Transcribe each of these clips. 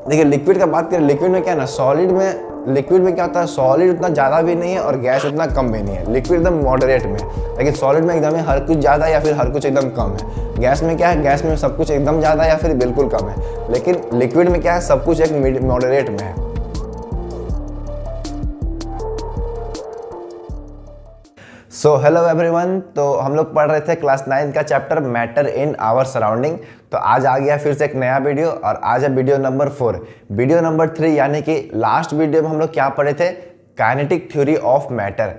देखिए लिक्विड का बात करें, लिक्विड में क्या है ना, लिक्विड में क्या होता है, सॉलिड उतना ज़्यादा भी नहीं है और गैस उतना कम भी नहीं है। लिक्विड एकदम मॉडरेट में, लेकिन सॉलिड में एकदम हर कुछ ज़्यादा या फिर हर कुछ एकदम कम है। गैस में क्या है, गैस में सब कुछ एकदम ज़्यादा या फिर बिल्कुल कम है, लेकिन लिक्विड में क्या है, सब कुछ एक मॉडरेट में है। सो हेलो एवरीवन, तो हम लोग पढ़ रहे थे क्लास 9 का chapter matter in our surrounding. तो आज आ गया फिर से एक नया वीडियो और आज है वीडियो नंबर 4। वीडियो नंबर 3 यानी कि लास्ट वीडियो में हम लोग क्या पढ़े थे, kinetic theory of matter.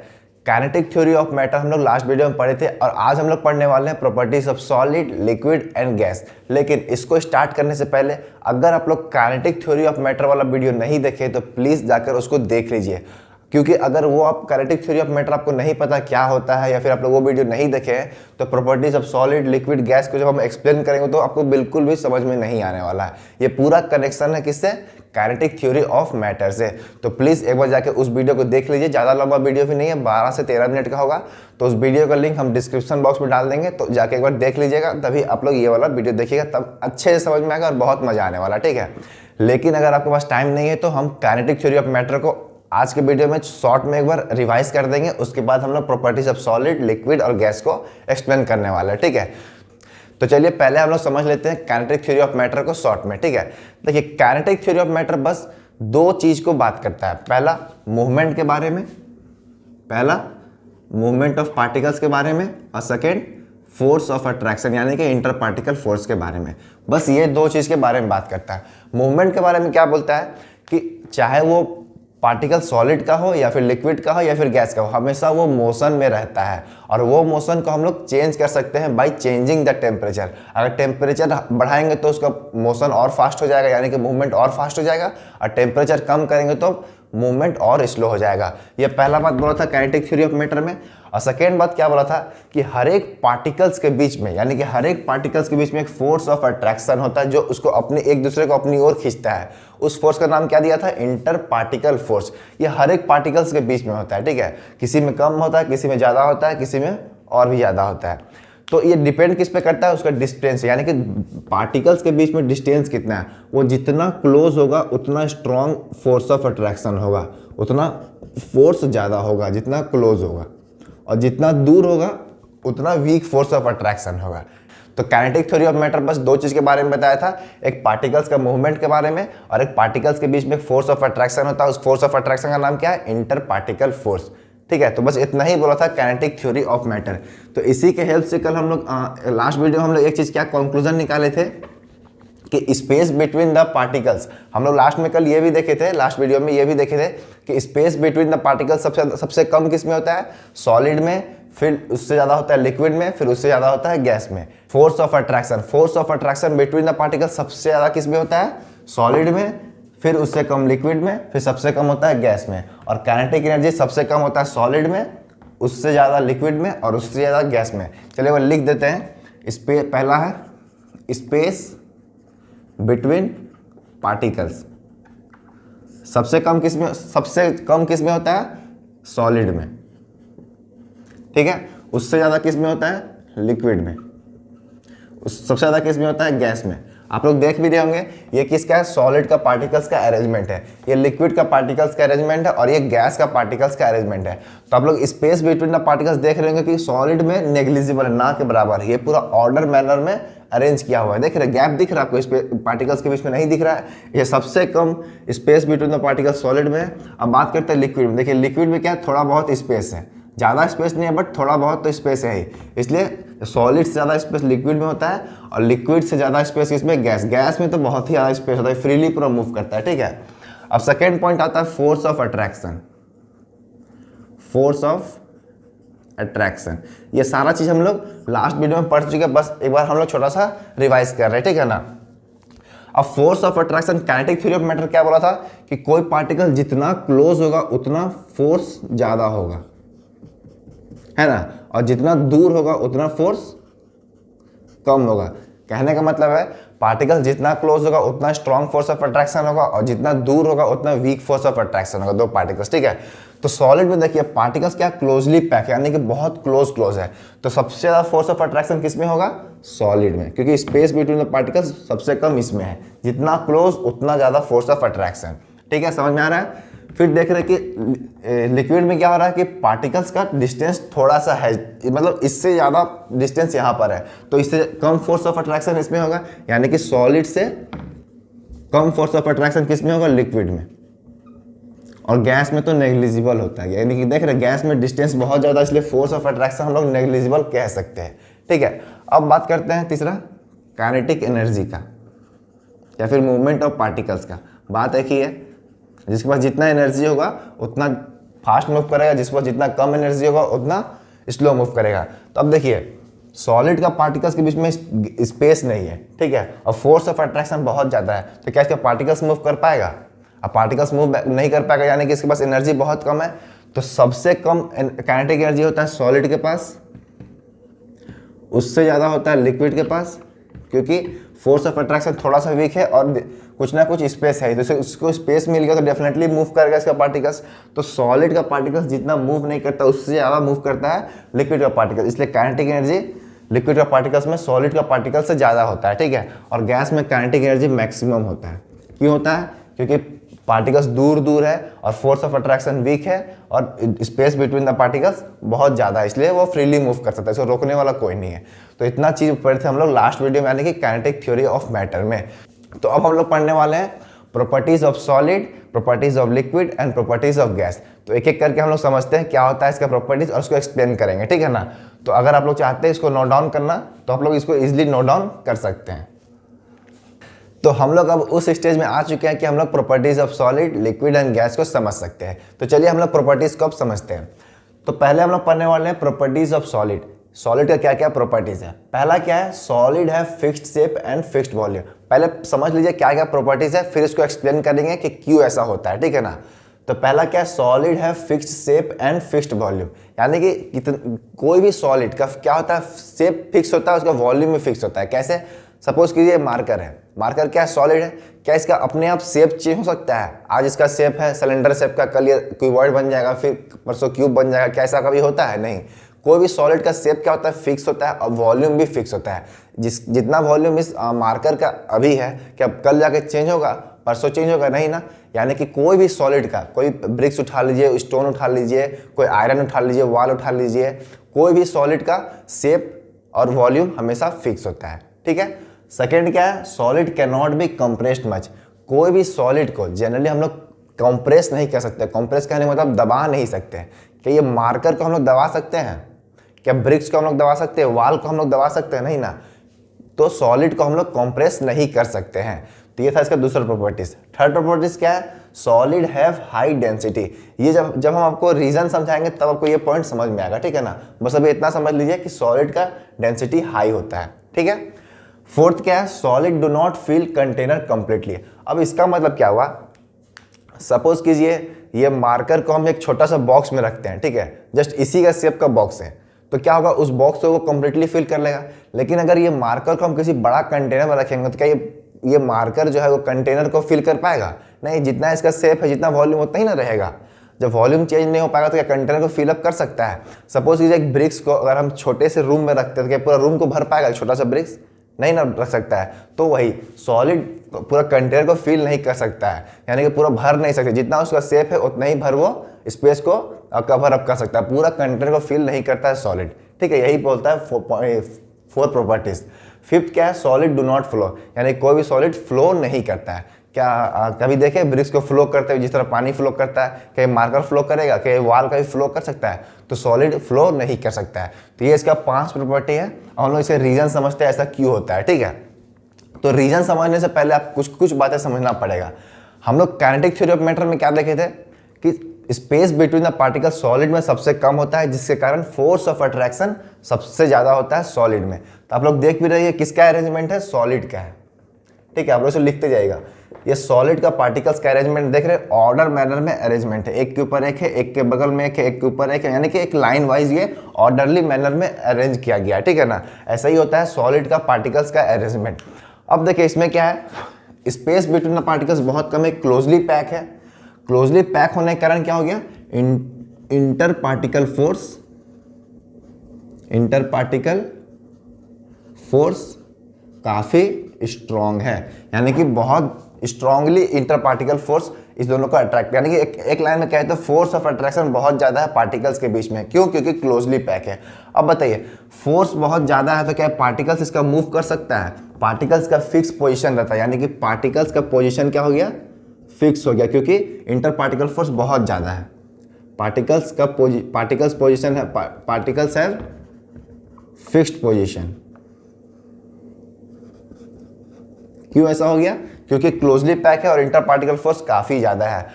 Kinetic theory of matter हम लोग लास्ट वीडियो में पढ़े थे और आज हम लोग पढ़ने वाले हैं properties of solid, liquid and gas. लेकिन इसको स्टार्ट करने से पहले अगर आप लोग काइनेटिक थ्योरी ऑफ मैटर वाला वीडियो नहीं देखे तो प्लीज़ जाकर उसको देख लीजिए, क्योंकि अगर वो आप काइनेटिक थ्योरी ऑफ मैटर आपको नहीं पता क्या होता है या फिर आप लोग वो वीडियो नहीं देखे हैं तो properties of solid, liquid, gas को जब हम एक्सप्लेन करेंगे तो आपको बिल्कुल भी समझ में नहीं आने वाला है। ये पूरा कनेक्शन है किससे, काइनेटिक थ्योरी ऑफ मैटर से। तो प्लीज़ एक बार जाके उस वीडियो को देख लीजिए, ज़्यादा लंबा वीडियो भी नहीं है, 12 से 13 मिनट का होगा। तो उस वीडियो का लिंक हम डिस्क्रिप्शन बॉक्स में डाल देंगे, तो जाके एक बार देख लीजिएगा, तभी आप लोग ये वाला वीडियो देखिएगा, तब अच्छे से समझ में आएगा और बहुत मज़ा आने वाला, ठीक है। लेकिन अगर आपके पास टाइम नहीं है तो हम काइनेटिक थ्योरी ऑफ मैटर को आज के वीडियो में शॉर्ट में एक बार रिवाइज कर देंगे, उसके बाद हम लोग प्रॉपर्टीज ऑफ सॉलिड, लिक्विड और गैस को एक्सप्लेन करने वाले हैं, ठीक है। तो चलिए पहले हम लोग समझ लेते हैं काइनेटिक थ्योरी ऑफ मैटर को शॉर्ट में, ठीक है। देखिए काइनेटिक थ्योरी ऑफ मैटर बस दो चीज को बात करता है, पहला मूवमेंट के बारे में, पहला मूवमेंट ऑफ पार्टिकल्स के बारे में और सेकेंड फोर्स ऑफ अट्रैक्शन यानी कि इंटर पार्टिकल फोर्स के बारे में। बस ये दो चीज के बारे में बात करता है। मूवमेंट के बारे में क्या बोलता है कि चाहे वो पार्टिकल सॉलिड का हो या फिर लिक्विड का हो या फिर गैस का हो, हमेशा वो मोशन में रहता है और वो मोशन को हम लोग चेंज कर सकते हैं बाय चेंजिंग द टेम्परेचर। अगर टेम्परेचर बढ़ाएंगे तो उसका मोशन और फास्ट हो जाएगा यानी कि मूवमेंट और फास्ट हो जाएगा, और टेम्परेचर कम करेंगे तो मूवमेंट और स्लो हो जाएगा। ये पहला बात बोला था काइनेटिक थ्योरी ऑफ मैटर में। और सेकेंड बात क्या बोला था कि हर एक पार्टिकल्स के बीच में यानी कि हर एक पार्टिकल्स के बीच में एक फोर्स ऑफ अट्रैक्शन होता है जो उसको अपने एक दूसरे को अपनी ओर खींचता है। उस फोर्स का नाम क्या दिया था, इंटर पार्टिकल फोर्स। ये हर एक पार्टिकल्स के बीच में होता है, ठीक है। किसी में कम होता है, किसी में ज़्यादा होता है, किसी में और भी ज़्यादा होता है। तो ये डिपेंड किस पे करता है, उसका डिस्टेंस यानी कि पार्टिकल्स के बीच में डिस्टेंस कितना है। वो जितना क्लोज होगा उतना स्ट्रॉन्ग फोर्स ऑफ अट्रैक्शन होगा, उतना फोर्स ज़्यादा होगा जितना क्लोज होगा, और जितना दूर होगा उतना वीक फोर्स ऑफ अट्रैक्शन होगा। तो काइनेटिक थ्योरी ऑफ मैटर बस दो चीज़ के बारे में बताया था, एक पार्टिकल्स का मूवमेंट के बारे में और एक पार्टिकल्स के बीच में फोर्स ऑफ अट्रैक्शन होता है। उस फोर्स ऑफ अट्रैक्शन का नाम क्या है, इंटर पार्टिकल फोर्स, ठीक है। तो बस इतना ही बोला था काइनेटिक थ्योरी ऑफ मैटर। तो इसी के हेल्प से कल हम लोग लास्ट वीडियो में हम लोग एक चीज़ क्या कंक्लूजन निकाले थे कि स्पेस बिटवीन द पार्टिकल्स, हम लोग लास्ट में कल ये भी देखे थे, लास्ट वीडियो में ये भी देखे थे कि स्पेस बिटवीन द पार्टिकल्स सबसे कम किस में होता है, सॉलिड में, फिर उससे ज़्यादा होता है लिक्विड में, फिर उससे ज़्यादा होता है गैस में। Force of attraction between the particles सबसे ज़्यादा किस में होता है, सॉलिड में, फिर उससे कम लिक्विड में, फिर सबसे कम होता है गैस में। और काइनेटिक एनर्जी सबसे कम होता है सॉलिड में, उससे ज़्यादा लिक्विड में और उससे ज़्यादा गैस में। चलिए वो लिख देते हैं। पहला है स्पेस बिटवीन पार्टिकल्स, सबसे कम किस में होता है, सॉलिड में, ठीक है। उससे ज़्यादा किस में होता है, लिक्विड में, सबसे ज़्यादा किस में होता है, गैस में। आप लोग देख भी रहे होंगे ये किसका है, सॉलिड का पार्टिकल्स का अरेंजमेंट है, ये लिक्विड का पार्टिकल्स का अरेंजमेंट है और ये गैस का पार्टिकल्स का अरेंजमेंट है। तो आप लोग स्पेस बिटवीन द पार्टिकल्स देख रहे होंगे कि सॉलिड में नेग्लिजिबल है, ना के बराबर है, ये पूरा ऑर्डर मैनर में अरेंज किया हुआ है। देख रहे, गैप दिख रहा है आपको, पार्टिकल्स के बीच में नहीं दिख रहा है। ये सबसे कम space between the particles solid में है। अब बात करते हैं लिक्विड में। देखिए लिक्विड में क्या है, थोड़ा बहुत स्पेस है, ज़्यादा स्पेस नहीं है बट थोड़ा बहुत तो स्पेस है ही, इसलिए सॉलिड से ज़्यादा स्पेस लिक्विड में होता है और लिक्विड से ज़्यादा स्पेस इसमें गैस में तो बहुत ही ज़्यादा स्पेस होता है, फ्रीली पूरा मूव करता है, ठीक है। अब सेकेंड पॉइंट आता है फोर्स ऑफ अट्रैक्शन। ये सारा चीज़ हम लोग लास्ट वीडियो में पढ़ चुके हैं, बस एक बार हम लोग छोटा सा रिवाइज कर रहे हैं, ठीक है ना। अब force of attraction, kinetic theory of matter क्या बोला था कि कोई पार्टिकल जितना क्लोज होगा उतना फोर्स ज़्यादा होगा, है ना, और जितना दूर होगा उतना फोर्स कम होगा। कहने का मतलब है पार्टिकल जितना क्लोज होगा उतना स्ट्रॉन्ग फोर्स ऑफ अट्रैक्शन होगा, और जितना दूर होगा उतना वीक फोर्स ऑफ अट्रैक्शन होगा, दो पार्टिकल्स, ठीक है। तो सॉलिड में देखिए पार्टिकल्स क्या क्लोजली पैक है, यानी कि बहुत क्लोज है। तो सबसे ज़्यादा फोर्स ऑफ अट्रैक्शन किस में होगा? सॉलिड में, क्योंकि स्पेस बिटवीन द पार्टिकल्स सबसे कम इसमें है। जितना क्लोज उतना ज़्यादा फोर्स ऑफ अट्रैक्शन, ठीक है, समझ में आ रहा है। फिर देख रहे हैं कि लिक्विड में क्या हो रहा है कि पार्टिकल्स का डिस्टेंस थोड़ा सा है, मतलब इससे ज़्यादा डिस्टेंस यहाँ पर है, तो इससे कम फोर्स ऑफ अट्रैक्शन इसमें होगा, यानी कि सॉलिड से कम फोर्स ऑफ अट्रैक्शन किस में होगा? लिक्विड में। और गैस में तो नेग्लिजिबल होता है, यानी कि देख रहे हैं गैस में डिस्टेंस बहुत ज़्यादा, इसलिए फोर्स ऑफ अट्रैक्शन हम लोग नेग्लिजिबल कह सकते हैं, ठीक है। अब बात करते हैं तीसरा, काइनेटिक एनर्जी का या फिर मूवमेंट ऑफ पार्टिकल्स का। बात एक ही है, जिसके पास जितना एनर्जी होगा उतना फास्ट मूव करेगा, जिसके पास जितना कम एनर्जी होगा उतना स्लो मूव करेगा। तो अब देखिए सॉलिड का पार्टिकल्स के बीच में स्पेस नहीं है, ठीक है, और फोर्स ऑफ अट्रैक्शन बहुत ज़्यादा है, तो क्या इसका पार्टिकल्स मूव कर पाएगा? अब पार्टिकल्स मूव नहीं कर पाएगा, यानी कि इसके पास एनर्जी बहुत कम है। तो सबसे कम काइनेटिक एनर्जी होता है सॉलिड के पास, उससे ज़्यादा होता है लिक्विड के पास, क्योंकि फोर्स ऑफ अट्रैक्शन थोड़ा सा वीक है और कुछ ना कुछ स्पेस है, तो उसको स्पेस मिल गया तो डेफिनेटली मूव करेगा इसका पार्टिकल्स। तो सॉलिड का पार्टिकल्स जितना मूव नहीं करता उससे ज़्यादा मूव करता है लिक्विड का पार्टिकल, इसलिए काइनेटिक एनर्जी लिक्विड का पार्टिकल्स में सॉलिड का पार्टिकल से ज़्यादा होता है, ठीक है। और गैस में काइनेटिक एनर्जी मैक्सिमम होता है। क्यों होता है? क्योंकि पार्टिकल्स दूर है और फोर्स ऑफ अट्रैक्शन वीक है और स्पेस बिटवीन द पार्टिकल्स बहुत ज़्यादा है, इसलिए वो फ्रीली मूव कर सकता है, इसको रोकने वाला कोई नहीं है। तो इतना चीज़ पढ़े थे हम लोग लास्ट वीडियो में, यानी कि काइनेटिक थ्योरी ऑफ मैटर में। तो अब हम लोग पढ़ने वाले हैं properties of solid, properties of liquid and properties of gas. तो एक एक करके हम लोग समझते हैं क्या होता है इसका प्रॉपर्टीज और उसको एक्सप्लेन करेंगे, ठीक है ना। तो अगर आप लोग चाहते हैं इसको नोट डाउन करना तो आप लोग इसको इजिली नोट डाउन कर सकते हैं। तो हम लोग अब उस स्टेज में आ चुके हैं कि हम लोग properties of solid, liquid and gas को समझ सकते हैं। तो चलिए हम लोग प्रॉपर्टीज को अब समझते हैं। तो पहले हम लोग पढ़ने वाले हैं प्रॉपर्टीज ऑफ सॉलिड। सॉलिड का क्या क्या प्रॉपर्टीज है? पहला क्या है? सॉलिड है fixed shape and fixed volume. पहले समझ लीजिए क्या क्या प्रॉपर्टीज है, फिर इसको एक्सप्लेन करेंगे कि क्यों ऐसा होता है, ठीक है ना। तो पहला क्या है? सॉलिड है fixed shape and fixed volume, यानी कि कोई भी सॉलिड का क्या होता है? शेप फिक्स होता है, उसका वॉल्यूम भी फिक्स होता है। कैसे? सपोज कीजिए मार्कर है, मार्कर क्या है? सॉलिड है। क्या इसका अपने आप शेप चेंज हो सकता है? आज इसका शेप है सिलेंडर शेप का, कल ये क्यूबॉइड बन जाएगा, फिर परसों क्यूब बन जाएगा। क्या ऐसा कभी होता है? नहीं। कोई भी सॉलिड का शेप क्या होता है? फिक्स होता है और वॉल्यूम भी फिक्स होता है। जितना वॉल्यूम इस मार्कर का अभी है, क्या कल जाके चेंज होगा, परसों चेंज होगा? नहीं ना। यानी कि कोई भी सॉलिड का, कोई ब्रिक्स उठा लीजिए, स्टोन उठा लीजिए, कोई आयरन उठा लीजिए, वॉल उठा लीजिए, कोई भी सॉलिड का शेप और वॉल्यूम हमेशा फिक्स होता है, ठीक है। सेकेंड क्या है? Solid can not be compressed much. कोई भी सॉलिड को जनरली हम लोग कंप्रेस नहीं कर सकते। कंप्रेस कहने मतलब दबा नहीं सकते। क्या ये मार्कर को हम लोग दबा सकते हैं? क्या ब्रिक्स को हम लोग दबा सकते हैं? वॉल को हम लोग दबा सकते हैं? नहीं ना। तो सॉलिड को हम लोग कंप्रेस नहीं कर सकते हैं। तो ये था इसका दूसरा प्रॉपर्टीज। थर्ड प्रॉपर्टीज क्या है? Solid have high density. ये जब हम आपको रीजन समझाएंगे तब आपको ये पॉइंट समझ में आएगा, ठीक है ना। बस अभी इतना समझ लीजिए कि सॉलिड का डेंसिटी हाई होता है, ठीक है। फोर्थ क्या है? Solid do not fill container completely. अब इसका मतलब क्या हुआ? सपोज कीजिए ये मार्कर को हम एक छोटा सा बॉक्स में रखते हैं, ठीक है, जस्ट इसी का शेप का बॉक्स है, तो क्या होगा? उस बॉक्स को वो कंप्लीटली फिल कर लेगा। लेकिन अगर ये मार्कर को हम किसी बड़ा कंटेनर में रखेंगे तो क्या ये मार्कर जो है वो कंटेनर को फिल कर पाएगा? नहीं। जितना इसका शेप है, जितना वॉल्यूम उतना ही ना रहेगा। जब वॉल्यूम चेंज नहीं हो पाएगा तो क्या कंटेनर को फिलअप कर सकता है? सपोज कीजिए एक ब्रिक्स को अगर हम छोटे से रूम में रखते हैं तो क्या पूरा रूम को भर पाएगा छोटा सा ब्रिक्स? नहीं ना रख सकता है। तो वही सॉलिड पूरा कंटेनर को फिल नहीं कर सकता है, यानी कि पूरा भर नहीं सकता। जितना उसका शेप है उतना ही भर वो स्पेस को कवर अप कर सकता है, पूरा कंटेनर को फिल नहीं करता है सॉलिड, ठीक है। यही बोलता है फोर प्रॉपर्टीज। फिफ्थ क्या है? सॉलिड डू नॉट फ्लो, यानी कोई भी सॉलिड फ्लो नहीं करता है। क्या कभी देखे ब्रिक्स को फ्लो करते हुए जिस तरह पानी फ्लो करता है? क्या मार्कर फ्लो करेगा? क्या वॉल का भी फ्लो कर सकता है? तो सॉलिड फ्लो नहीं कर सकता है। तो ये इसका 5 प्रॉपर्टी है और हम लोग इसे रीजन समझते हैं ऐसा क्यों होता है, ठीक है। तो रीजन समझने से पहले आप कुछ बातें समझना पड़ेगा। हम लोग काइनेटिक थ्योरी ऑफ मैटर में क्या देखे थे कि space between the particle solid में सबसे कम होता है, जिसके कारण फोर्स ऑफ अट्रैक्शन सबसे ज़्यादा होता है सॉलिड में। तो आप लोग देख भी रहिए किसका अरेंजमेंट है? सॉलिड का है, ठीक है। आप लोग इसे लिखते जाइएगा। ये सॉलिड का पार्टिकल्स का अरेंजमेंट देख रहे हैं, ऑर्डर मैनर में अरेंजमेंट है, एक के ऊपर एक है, एक के बगल में एक है, एक के ऊपर एक है, यानी कि एक लाइन वाइज ये ऑर्डरली मैनर में अरेंज किया गया है, ठीक है ना। ऐसा ही होता है सॉलिड का पार्टिकल्स का अरेंजमेंट। अब देखिए इसमें क्या है, स्पेस बिटवीन द पार्टिकल्स बहुत कम है, क्लोजली पैक है। क्लोजली पैक होने के कारण क्या हो गया, इंटर पार्टिकल फोर्स काफी स्ट्रॉन्ग है, यानी कि बहुत स्ट्रांगली इंटर पार्टिकल फोर्स इस दोनों को अट्रैक्ट, यानी कि एक लाइन में क्या है तो फोर्स ऑफ अट्रैक्शन बहुत ज्यादा है पार्टिकल्स के बीच में। क्यों? क्योंकि क्लोजली पैक है। अब बताइए, फोर्स बहुत ज्यादा है तो क्या पार्टिकल्स इसका मूव कर सकता है? पार्टिकल्स का फिक्स पोजीशन रहता है, यानी कि पार्टिकल्स का पोजीशन क्या हो गया, फिक्स हो गया, क्योंकि इंटर पार्टिकल फोर्स बहुत ज्यादा है। पार्टिकल्स पोजीशन है, पार्टिकल्स हैव फिक्स्ड पोजीशन। क्यों ऐसा हो गया? क्योंकि क्लोजली पैक है और इंटर पार्टिकल फोर्स काफी ज्यादा है।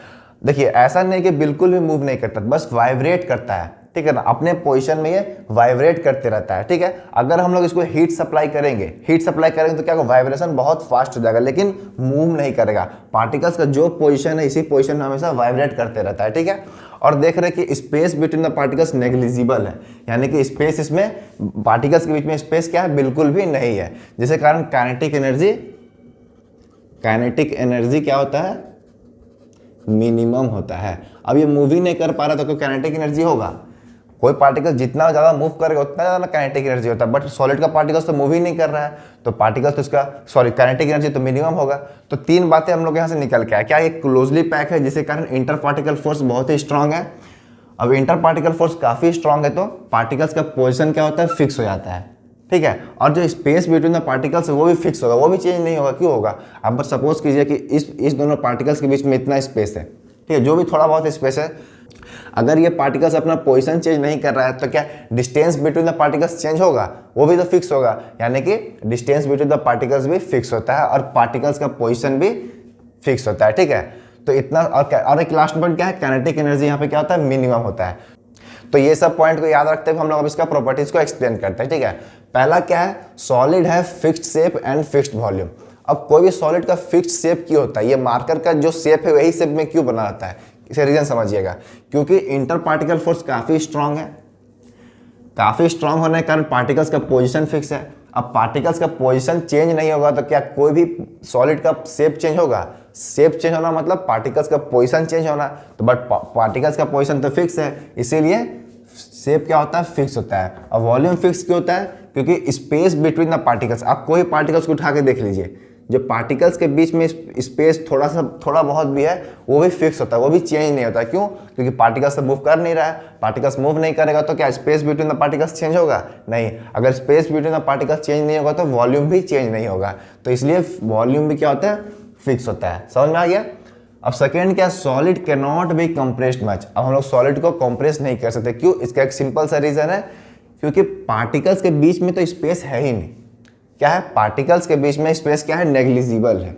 देखिए ऐसा नहीं कि बिल्कुल भी मूव नहीं करता, बस वाइब्रेट करता है, ठीक है ना, अपने पोजीशन में ये वाइब्रेट करते रहता है, ठीक है। अगर हम लोग इसको हीट सप्लाई करेंगे तो क्या होगा, वाइब्रेशन बहुत फास्ट हो जाएगा, लेकिन मूव नहीं करेगा। पार्टिकल्स का जो पोजीशन है इसी पोजीशन में हमेशा वाइब्रेट करते रहता है, ठीक है। और देख रहे हैं कि space between the particles negligible है, यानी कि स्पेस इसमें पार्टिकल्स के बीच में स्पेस क्या है, बिल्कुल भी नहीं है, जिसके कारण काइनेटिक एनर्जी क्या होता है, मिनिमम होता है। अब ये मूव ही नहीं कर पा रहा तो काइनेटिक एनर्जी होगा? कोई पार्टिकल जितना ज़्यादा मूव करेगा उतना ज़्यादा काइनेटिक एनर्जी होता है, बट सॉलिड का पार्टिकल्स तो मूव ही नहीं कर रहा है, तो पार्टिकल्स तो इसका काइनेटिक एनर्जी तो मिनिमम होगा। तो तीन बातें हम लोग यहाँ से निकल के आए, क्या ये क्लोजली पैक है जिसके कारण इंटर पार्टिकल फोर्स बहुत ही स्ट्रांग है। अब इंटर पार्टिकल फोर्स काफ़ी स्ट्रांग है तो पार्टिकल्स का पोजिशन क्या होता है, फिक्स हो जाता है, ठीक है। और जो स्पेस बिटवीन द पार्टिकल्स है वो भी फिक्स होगा, वो भी चेंज नहीं होगा। क्यों होगा? अब बस सपोज कीजिए कि इस दोनों पार्टिकल्स के बीच में इतना स्पेस है, ठीक है, जो भी थोड़ा बहुत स्पेस है, अगर ये पार्टिकल्स अपना पोजीशन चेंज नहीं कर रहा है तो क्या distance between the particles change होगा? वो भी तो फिक्स होगा, यानी कि डिस्टेंस बिटवीन द पार्टिकल्स भी फिक्स होता है और पार्टिकल्स का पोजीशन भी फिक्स होता है, ठीक है। तो इतना, और एक लास्ट पॉइंट क्या है, काइनेटिक एनर्जी यहाँ पे क्या होता है, मिनिमम होता है। तो ये सब पॉइंट को याद रखते हुए हम लोग अब इसका प्रॉपर्टीज को एक्सप्लेन करते हैं, ठीक है। पहला क्या है, सॉलिड है fixed shape and fixed volume. अब कोई भी सॉलिड का फिक्स्ड शेप क्यों होता है? ये मार्कर का जो शेप है वही शेप में क्यों बना रहता है, इसे रीजन समझिएगा। क्योंकि इंटर पार्टिकल फोर्स काफी स्ट्रांग है, काफी स्ट्रांग होने के कारण पार्टिकल्स का पोजीशन फिक्स है। अब पार्टिकल्स का पोजीशन चेंज नहीं होगा तो क्या कोई भी सॉलिड का शेप चेंज होगा? शेप चेंज होना मतलब पार्टिकल्स का पोजीशन चेंज होना, तो बट पार्टिकल्स का पोजीशन तो फिक्स है, इसीलिए शेप क्या होता है, फिक्स होता है। और वॉल्यूम फिक्स क्यों होता है? क्योंकि स्पेस बिटवीन द पार्टिकल्स, आप कोई पार्टिकल्स को उठा के देख लीजिए, जो पार्टिकल्स के बीच में स्पेस थोड़ा बहुत भी है वो भी फिक्स होता है, वो भी चेंज नहीं होता। क्यों? क्योंकि पार्टिकल्स मूव कर नहीं रहा है, पार्टिकल्स मूव नहीं करेगा तो क्या space between the particles change होगा? नहीं। अगर space between the particles change नहीं होगा तो वॉल्यूम भी चेंज नहीं होगा, तो इसलिए वॉल्यूम भी क्या होता है, फिक्स होता है। समझ में आ गया? अब सेकेंड क्या, solid can not be compressed much. अब हम लोग सॉलिड को कंप्रेस नहीं कर सकते, क्यों? इसका एक सिंपल सा रीजन है, क्योंकि पार्टिकल्स के बीच में तो स्पेस है ही नहीं। क्या है? पार्टिकल्स के बीच में स्पेस क्या है, नेग्लिजिबल है,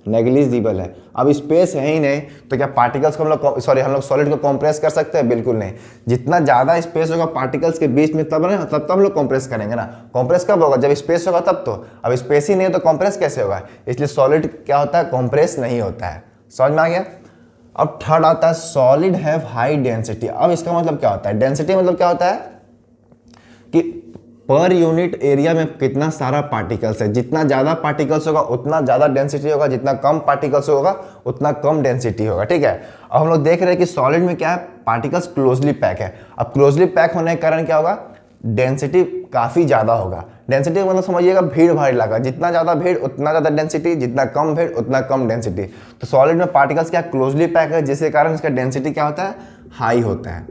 नेग्लिजिबल है। अब स्पेस है ही नहीं तो क्या पार्टिकल्स को हम लोग सॉलिड को कंप्रेस कर सकते हैं? बिल्कुल नहीं। जितना ज्यादा स्पेस होगा पार्टिकल्स के बीच में तब तो हम लोग कंप्रेस करेंगे ना। कंप्रेस कब होगा? जब स्पेस होगा तब तो। अब स्पेस ही नहीं है तो कंप्रेस कैसे होगा? इसलिए सॉलिड क्या होता है, कंप्रेस नहीं होता है। समझ में आ गया? अब थर्ड आता है, सॉलिड हैव हाई डेंसिटी। अब इसका मतलब क्या होता है, डेंसिटी मतलब क्या होता है कि पर यूनिट एरिया में कितना सारा पार्टिकल्स है, जितना ज़्यादा पार्टिकल्स होगा उतना ज़्यादा डेंसिटी होगा, जितना कम पार्टिकल्स होगा उतना कम डेंसिटी होगा, ठीक है। अब हम लोग देख रहे हैं कि सॉलिड में क्या है, पार्टिकल्स क्लोजली पैक है। अब क्लोजली पैक होने के कारण क्या होगा, डेंसिटी काफ़ी ज़्यादा होगा। डेंसिटी मतलब समझिएगा भीड़ भाड़ लगा, जितना ज़्यादा भीड़ उतना ज़्यादा डेंसिटी, जितना कम भीड़ उतना कम डेंसिटी। तो सॉलिड में पार्टिकल्स क्या क्लोजली पैक है, जिसके कारण इसका डेंसिटी क्या होता है, हाई होता है।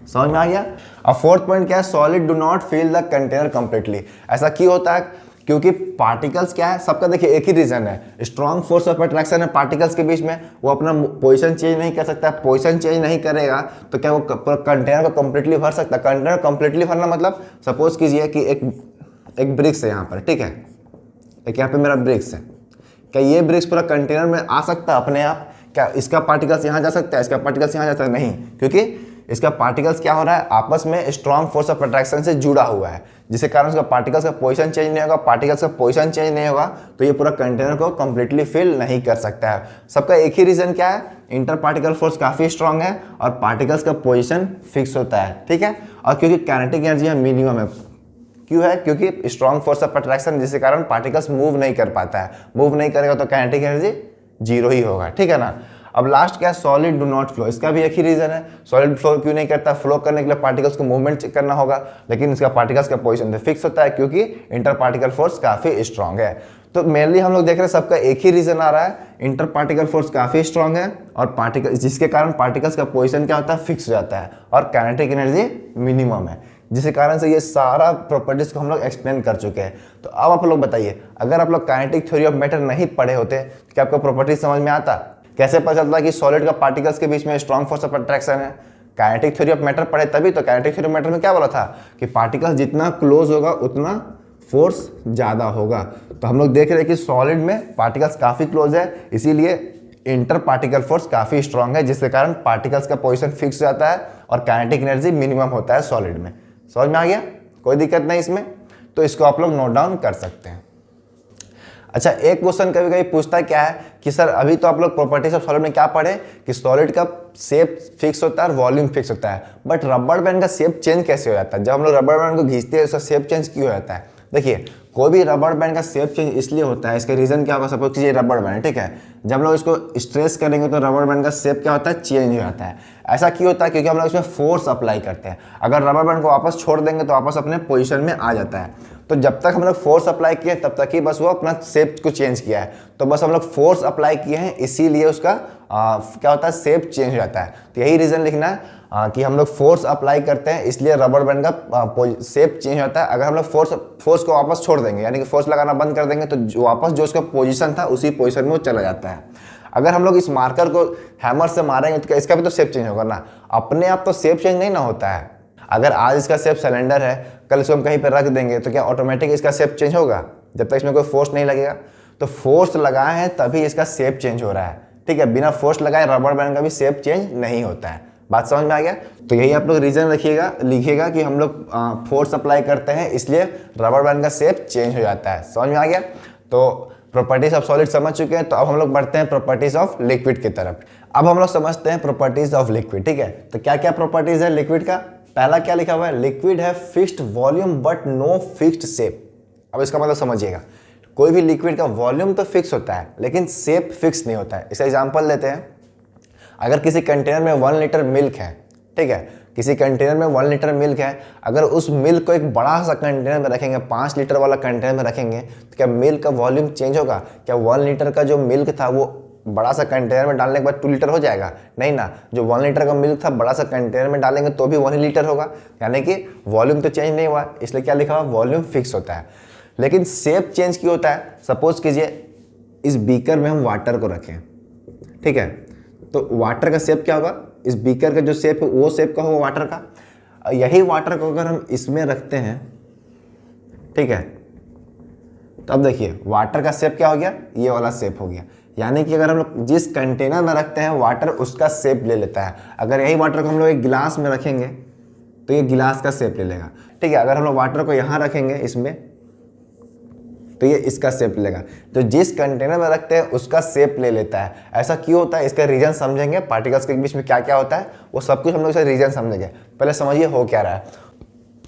समझ में आ गया? अब फोर्थ पॉइंट क्या है, solid do not fill the container completely. ऐसा क्यों होता है? क्योंकि पार्टिकल्स क्या है, सबका देखिए एक ही रीजन है, स्ट्रॉन्ग फोर्स ऑफ अट्रैक्शन है पार्टिकल्स के बीच में, वो अपना पोजीशन चेंज नहीं कर सकता। पोजीशन चेंज नहीं करेगा तो क्या वो कंटेनर को कंप्लीटली भर सकता है? कंटेनर कंप्लीटली भरना मतलब सपोज कीजिए कि एक ब्रिक्स है यहाँ पर, ठीक है, एक यहाँ पे मेरा ब्रिक्स है, क्या ये ब्रिक्स पूरा कंटेनर में आ सकता है अपने आप? क्या इसका पार्टिकल्स यहाँ जा सकता है, इसका पार्टिकल्स यहाँ जा सकता है? नहीं, क्योंकि इसका पार्टिकल्स क्या हो रहा है, आपस में स्ट्रॉन्ग फोर्स ऑफ अट्रैक्शन से जुड़ा हुआ है, जिसके कारण उसका पार्टिकल्स का पोजीशन चेंज नहीं होगा। पार्टिकल्स का पोजीशन चेंज नहीं होगा तो ये पूरा कंटेनर को कंप्लीटली फिल नहीं कर सकता है। सबका एक ही रीजन क्या है, इंटर पार्टिकल फोर्स काफी स्ट्रॉन्ग है और पार्टिकल्स का पोजीशन फिक्स होता है, ठीक है। और क्योंकि काइनेटिक एनर्जी मिनिमम है, क्यों है? क्योंकि स्ट्रॉन्ग फोर्स ऑफ अट्रैक्शन, जिसके कारण पार्टिकल्स मूव नहीं कर पाता है। मूव नहीं करेगा तो काइनेटिक एनर्जी जीरो ही होगा, ठीक है ना। अब लास्ट क्या है? Solid do not flow. इसका भी एक ही रीजन है, सॉलिड फ्लो क्यों नहीं करता? फ्लो करने के लिए पार्टिकल्स को मूवमेंट करना होगा, लेकिन इसका पार्टिकल्स का पोजीशन तो फिक्स होता है क्योंकि इंटर पार्टिकल फोर्स काफी स्ट्रॉन्ग है। तो मेनली हम लोग देख रहे हैं सबका एक ही रीजन आ रहा है, इंटर पार्टिकल फोर्स काफी स्ट्रॉन्ग है और पार्टिकल, जिसके कारण पार्टिकल्स का पोजीशन क्या होता है? फिक्स हो जाता है और काइनेटिक एनर्जी मिनिमम है, जिसके कारण से ये सारा प्रॉपर्टीज को हम लोग एक्सप्लेन कर चुके हैं। तो अब आप लोग बताइए, अगर आप लोग काइनेटिक थ्योरी ऑफ मैटर नहीं पढ़े होते तो क्या आपको प्रॉपर्टीज समझ में आता? कैसे पता चलता कि सॉलिड का पार्टिकल्स के बीच में स्ट्रॉन्ग फोर्स ऑफ अट्रैक्शन है? काइनेटिक थ्योरी ऑफ मैटर पढ़े तभी तो। काइनेटिक थ्योरी ऑफ मैटर में क्या बोला था कि पार्टिकल्स जितना क्लोज होगा उतना फोर्स ज़्यादा होगा। तो हम लोग देख रहे हैं कि सॉलिड में पार्टिकल्स काफ़ी क्लोज है, इसीलिए इंटर पार्टिकल फोर्स काफ़ी स्ट्रॉन्ग है, जिसके कारण पार्टिकल्स का पोजीशन फिक्स हो जाता है और काइनेटिक एनर्जी मिनिमम होता है सॉलिड में। समझ में आ गया? कोई दिक्कत नहीं इसमें, तो इसको आप लोग नोट डाउन कर सकते हैं। अच्छा, एक क्वेश्चन कभी कभी पूछता है क्या है कि सर अभी तो आप लोग प्रॉपर्टीज ऑफ सॉलिड में क्या पढ़े कि सॉलिड का शेप फिक्स होता है और वॉल्यूम फिक्स होता है, बट रबर बैंड का शेप चेंज कैसे हो जाता है? जब हम लोग रबर बैंड को खींचते हैं उसका शेप चेंज क्यों हो जाता है? देखिए, कोई भी रबर बैंड का शेप चेंज इसलिए होता है, इसका रीजन क्या होगा? सपोज कीजिए रबर बैंड, ठीक है, जब हम लोग इसको स्ट्रेस करेंगे तो रबर बैंड का शेप क्या होता है? चेंज हो जाता है। ऐसा क्यों होता है? क्योंकि हम लोग इसमें फोर्स अप्लाई करते हैं। अगर रबर बैंड को वापस छोड़ देंगे तो वापस अपने पोजीशन में आ जाता है। तो जब तक हम लोग फोर्स अप्लाई किए तब तक ही बस वो अपना शेप को चेंज किया है। तो बस हम लोग फोर्स अप्लाई किए हैं, इसीलिए उसका क्या होता है? शेप चेंज हो जाता है। तो यही रीजन लिखना है कि हम लोग फोर्स अप्लाई करते हैं, इसलिए रबर बैंड का शेप चेंज होता है। अगर हम लोग फोर्स को वापस छोड़ देंगे, यानी कि फोर्स लगाना बंद कर देंगे, तो वापस जो उसका पोजीशन था उसी पोजीशन में वो चला जाता है। अगर हम लोग इस मार्कर को हैमर से मारेंगे तो इसका भी तो शेप चेंज होगा ना, अपने आप तो शेप चेंज नहीं ना होता है। अगर आज इसका शेप सिलेंडर है, कल इसको हम कहीं पर रख देंगे तो क्या ऑटोमेटिक इसका शेप चेंज होगा? जब तक इसमें कोई फोर्स नहीं लगेगा। तो फोर्स लगाए हैं तभी इसका शेप चेंज हो रहा है, ठीक है। बिना फोर्स लगाए रबर बैंड का भी शेप चेंज नहीं होता है। बात समझ में आ गया? तो यही आप लोग रीजन लिखिएगा कि हम लोग फोर्स अप्लाई करते हैं, इसलिए रबर बैंड का शेप चेंज हो जाता है। समझ में आ गया? तो प्रॉपर्टीज ऑफ सॉलिड समझ चुके हैं, तो अब हम लोग बढ़ते हैं प्रॉपर्टीज ऑफ लिक्विड की तरफ। अब हम लोग समझते हैं प्रॉपर्टीज ऑफ लिक्विड, ठीक है। तो क्या क्या प्रॉपर्टीज है लिक्विड का? पहला क्या लिखा हुआ है? लिक्विड है fixed volume but no fixed shape. अब इसका मतलब समझिएगा, कोई भी लिक्विड का वॉल्यूम तो फिक्स होता है लेकिन शेप फिक्स नहीं होता है। इसका एग्जांपल लेते हैं। अगर किसी कंटेनर में 1 लीटर मिल्क है, ठीक है, किसी कंटेनर में 1 लीटर मिल्क है, अगर उस मिल्क को एक बड़ा सा कंटेनर में रखेंगे, 5 लीटर वाला कंटेनर में रखेंगे, तो क्या मिल्क का वॉल्यूम चेंज होगा? क्या 1 लीटर का जो मिल्क था वो बड़ा सा कंटेनर में डालने के बाद 2 लीटर हो जाएगा? नहीं ना। जो 1 लीटर का मिल्क था बड़ा सा कंटेनर में डालेंगे तो भी 1 ही लीटर होगा, यानी कि वॉल्यूम तो चेंज नहीं हुआ, इसलिए क्या लिखा हुआ? वॉल्यूम फिक्स होता है। लेकिन शेप चेंज क्यों होता है? सपोज कीजिए इस बीकर में हम वाटर को रखें, ठीक है, तो वाटर का शेप क्या होगा? इस बीकर का जो शेप है वो शेप का होगा वाटर का। यही वाटर को अगर हम इसमें रखते हैं, ठीक है, तो अब देखिए वाटर का शेप क्या हो गया? ये वाला शेप हो गया। यानी कि अगर हम लोग जिस कंटेनर में रखते हैं वाटर, उसका शेप ले लेता है। अगर यही वाटर को हम लोग एक गिलास में रखेंगे तो ये गिलास का शेप ले लेगा, ठीक है। अगर हम लोग वाटर को यहाँ रखेंगे इसमें, तो ये इसका शेप लेगा। तो जिस कंटेनर में रखते हैं उसका शेप ले लेता है। ऐसा क्यों होता है? इसका रीजन समझेंगे। पार्टिकल्स के बीच में क्या क्या होता है वो सब कुछ हम लोग इसका रीजन समझेंगे। पहले समझिए हो क्या रहा है।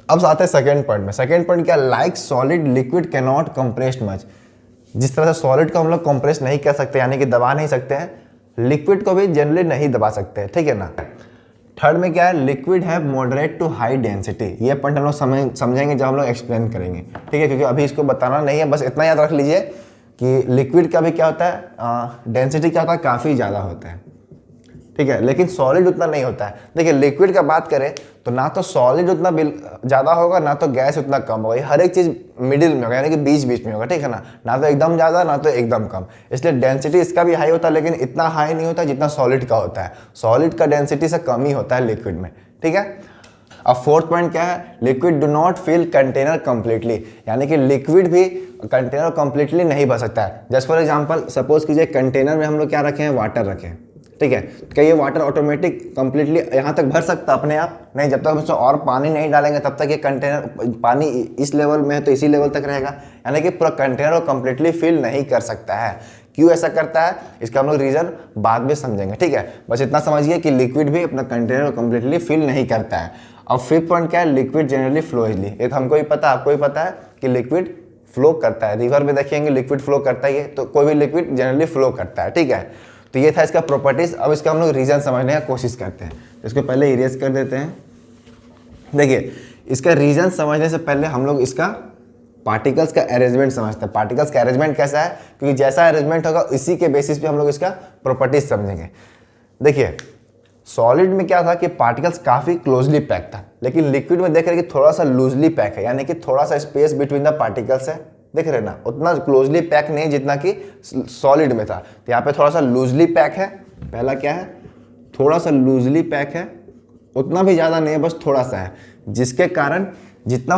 अब आते हैं सेकंड पॉइंट में। सेकंड पॉइंट क्या? Like solid liquid can not compressed much. जिस तरह से सॉलिड को हम लोग कंप्रेस नहीं कर सकते, यानी कि दबा नहीं सकते हैं, लिक्विड को भी जनरली नहीं दबा सकते, ठीक है ना। थर्ड में क्या है? लिक्विड है मॉडरेट टू हाई डेंसिटी। ये पॉइंट हम लोग समझेंगे जब हम लोग एक्सप्लेन करेंगे, ठीक है, क्योंकि अभी इसको बताना नहीं है। बस इतना याद रख लीजिए कि लिक्विड का भी क्या होता है? डेंसिटी क्या होता है? काफ़ी ज़्यादा होता है, ठीक है, लेकिन सॉलिड उतना नहीं होता है। देखिए लिक्विड का बात करें तो ना तो सॉलिड उतना ज़्यादा होगा, ना तो गैस उतना कम होगा। हर एक चीज़ मिडिल में होगा, यानी कि बीच बीच में होगा, ठीक है ना। ना तो एकदम ज़्यादा, ना तो एकदम कम। इसलिए डेंसिटी इसका भी हाई होता है, लेकिन इतना हाई नहीं होता जितना सॉलिड का होता है। सॉलिड का डेंसिटी से कम ही होता है लिक्विड में, ठीक है। अब फोर्थ पॉइंट क्या है? Liquid do not fill container completely, यानी कि लिक्विड भी कंटेनर कंप्लीटली नहीं भर सकता है। जस्ट फॉर एग्जांपल, सपोज कीजिए कंटेनर में हम लोग क्या रखें? वाटर रखें, ठीक है। तो क्या ये वाटर ऑटोमेटिक कंप्लीटली यहाँ तक भर सकता है अपने आप? नहीं। जब तक हम इसमें और पानी नहीं डालेंगे तब तक ये कंटेनर, पानी इस लेवल में है तो इसी लेवल तक रहेगा, यानी कि पूरा कंटेनर को कंप्लीटली फिल नहीं कर सकता है। क्यों ऐसा करता है? इसका हम लोग रीजन बाद में समझेंगे, ठीक है। बस इतना समझिए कि लिक्विड भी अपना कंटेनर को कंप्लीटली फिल नहीं करता है। अब फिफ्थ पॉइंट क्या है, लिक्विड जनरली फ्लो इजली। ये तो हमको ही पता है, आपको ही पता है कि लिक्विड फ्लो करता है, रिवर में देखेंगे लिक्विड फ्लो करता ही है, तो कोई भी लिक्विड जनरली फ्लो करता है, ठीक है। तो ये था इसका प्रॉपर्टीज। अब इसका हम लोग रीजन समझने की कोशिश करते हैं। इसको पहले इरेज कर देते हैं। देखिए, इसका रीजन समझने से पहले हम लोग इसका पार्टिकल्स का अरेंजमेंट समझते हैं। पार्टिकल्स का अरेंजमेंट कैसा है, क्योंकि जैसा अरेंजमेंट होगा इसी के बेसिस पे हम लोग इसका प्रॉपर्टीज समझेंगे। देखिए, सॉलिड में क्या था कि पार्टिकल्स काफ़ी क्लोजली पैक था, लेकिन लिक्विड में देख रहे हैं कि थोड़ा सा लूजली पैक है, यानी कि थोड़ा सा स्पेस बिटवीन द पार्टिकल्स है। देख रहे ना, उतना क्लोजली पैक नहीं जितना कि सॉलिड में था। तो यहाँ पे थोड़ा सा लूजली पैक है। पहला क्या है, थोड़ा सा लूजली पैक है, उतना भी ज़्यादा नहीं है, बस थोड़ा सा है, जिसके कारण जितना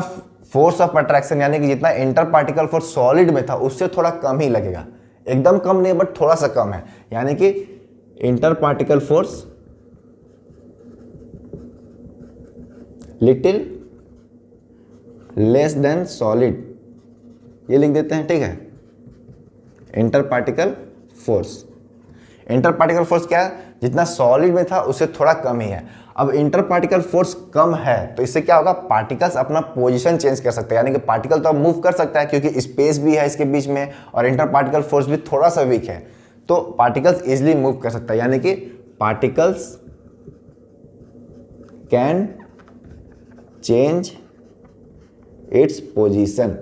फोर्स ऑफ अट्रैक्शन यानी कि जितना इंटर पार्टिकल फोर्स सॉलिड में था उससे थोड़ा कम ही लगेगा। एकदम कम नहीं, बट थोड़ा सा कम है, यानी कि inter particle force little less than solid, ये लिख देते हैं, ठीक है। Inter particle force, inter particle force क्या है, जितना सॉलिड में था उससे थोड़ा कम ही है। अब इंटर पार्टिकल फोर्स कम है तो इससे क्या होगा, पार्टिकल्स अपना पोजीशन चेंज कर सकते हैं, यानी कि पार्टिकल तो अब मूव कर सकता है क्योंकि स्पेस भी है इसके बीच में और इंटर पार्टिकल फोर्स भी थोड़ा सा वीक है, तो पार्टिकल्स इजिली मूव कर सकता है, यानी कि particles can change its position,